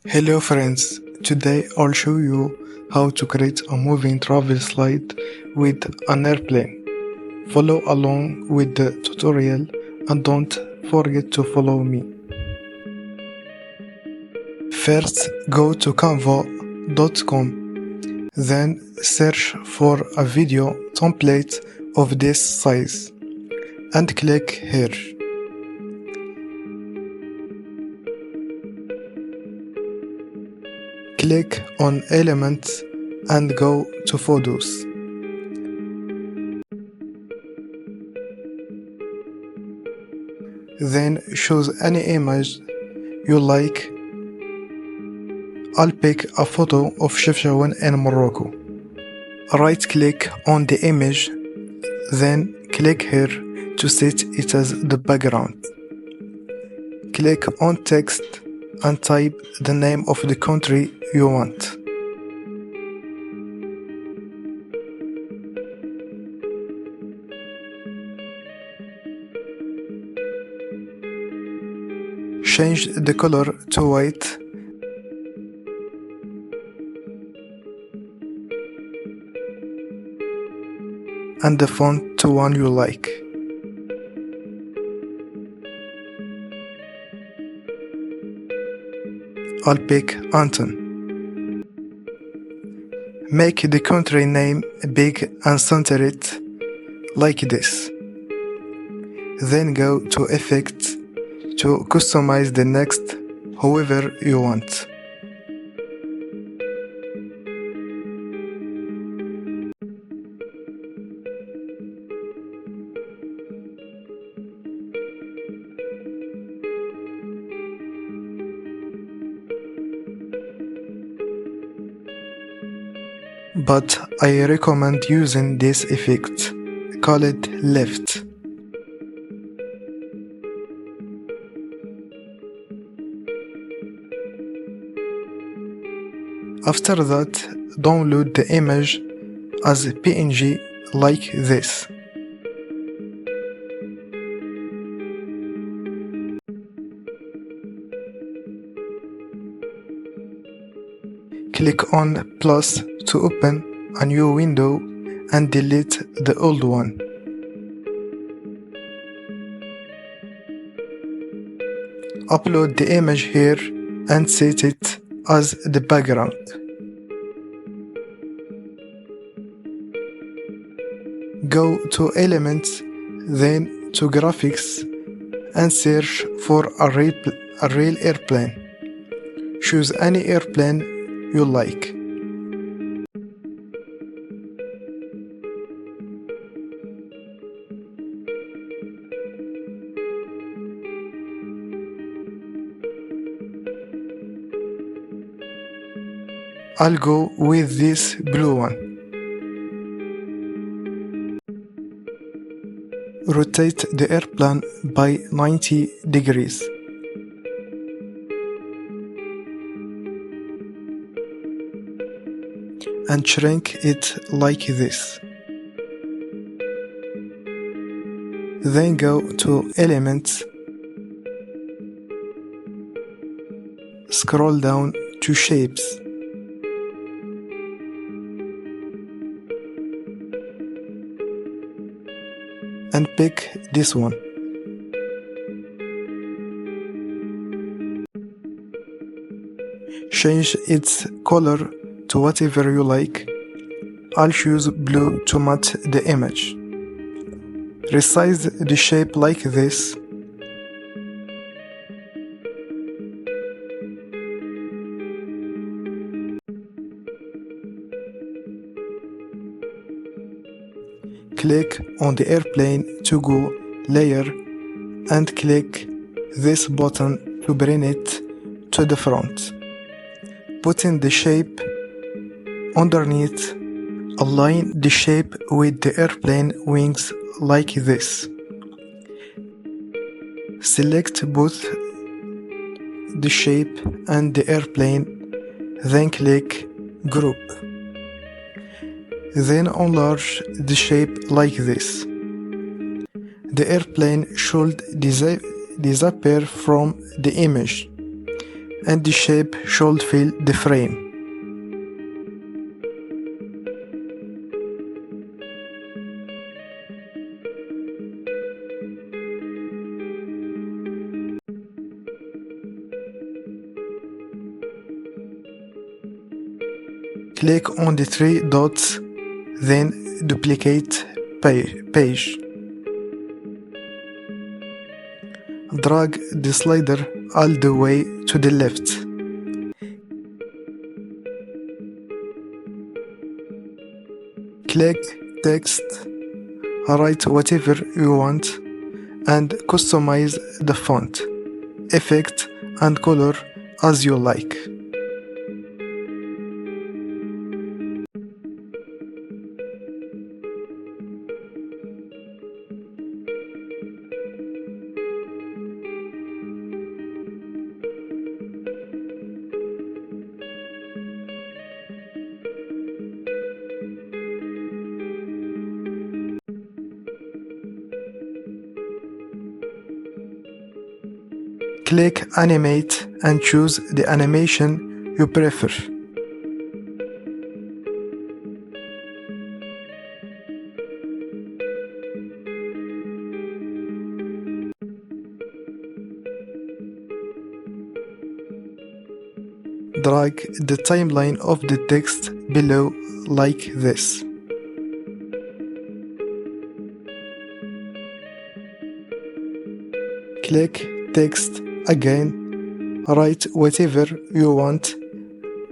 Hello friends, today I'll show you how to create a moving travel slide with an airplane. Follow along with the tutorial and don't forget to follow me. First go to canva.com, then search for a video template of this size and click here. Click on Elements and go to Photos. Then choose any image you like. I'll pick a photo of Chefchaouen in Morocco. Right click on the image, then click here to set it as the background. Click on text and type the name of the country you want. Change the color to white and the font to one you like. I'll pick Anton. Make the country name big and center it like this. Then go to Effects to customize the text however you want. But I recommend using this effect, called lift. After that, download the image as a PNG like this. Click on plus to open a new window and delete the old one. Upload the image here and set it as the background. Go to Elements, then to Graphics and search for a real airplane. Choose any airplane you like. I'll go with this blue one. Rotate the airplane by 90 degrees. And shrink it like this. Then go to Elements, scroll down to Shapes, and pick this one. Change its color to whatever you like. I'll choose blue to match the image. Resize the shape like this. Click on the airplane to go layer and click this button to bring it to the front. Put in the shape underneath. Align the shape with the airplane wings like this. Select both the shape and the airplane, then click Group. Then enlarge the shape like this. The airplane should disappear from the image. and the shape should fill the frame. Click on the three dots, then duplicate page. Drag the slider all the way to the left. Click text, write whatever you want, and customize the font, effect, and color as you like. Click Animate and choose the animation you prefer. Drag the timeline of the text below like this. Click Text again, write whatever you want,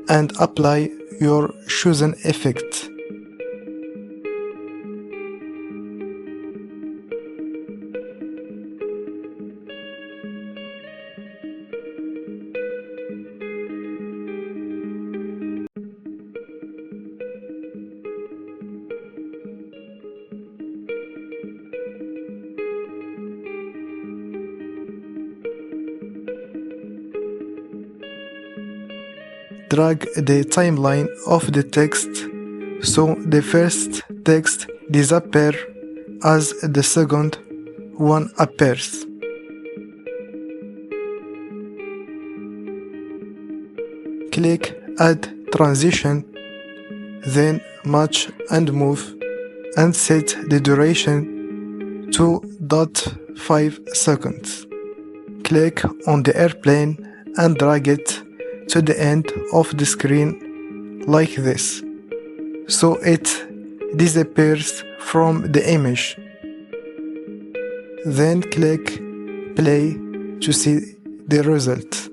and apply your chosen effect. Drag the timeline of the text so the first text disappears as the second one appears. Click Add Transition, then Match and Move, and set the duration to 0.5 seconds. Click on the airplane and drag it to the end of the screen like this, so it disappears from the image. Then click Play to see the result.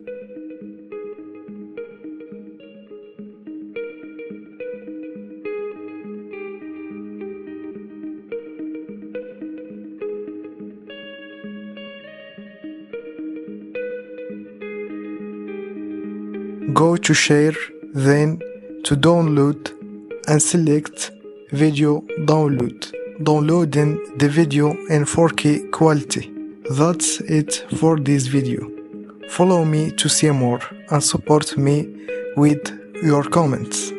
Go to Share, then to Download, and select Video Download, downloading the video in 4K quality. That's it for this video. Follow me to see more and support me with your comments.